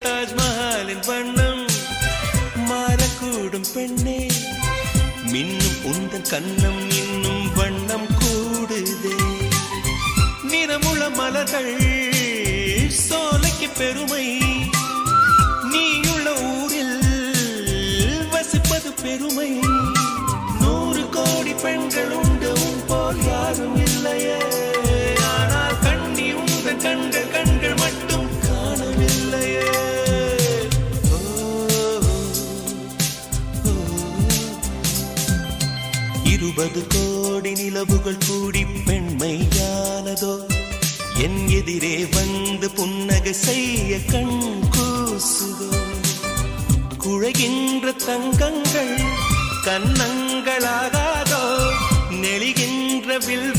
தாஜ்மஹாலின் வண்ணம் மாறக்கூடும் பெண்ணே, மின்னும் உந்தன் கண்ணம் இன்னும் வண்ணம் கூடுதே. நிறமுள மலர்கள் சோலைக்கு பெருமை, நீயுள்ள ஊரில் வசிப்பது பெருமை. 100 கோடி பெண்கள் உண்டு உன் போல் யாரும் இல்லையே, ஆனால் கண்ணி உந்தன் கண்கள் கண்கள் மட்டும் காணவில்லையே. 20 கோடி நிலவுகள் கூடி பெண்மையானதோ, என் எதிரே வந்து புன்னகை செய்ய கண் கூசுதோ. குழைகின்ற தங்கங்கள் கன்னங்களாகாதோ, நெளிகின்ற வில்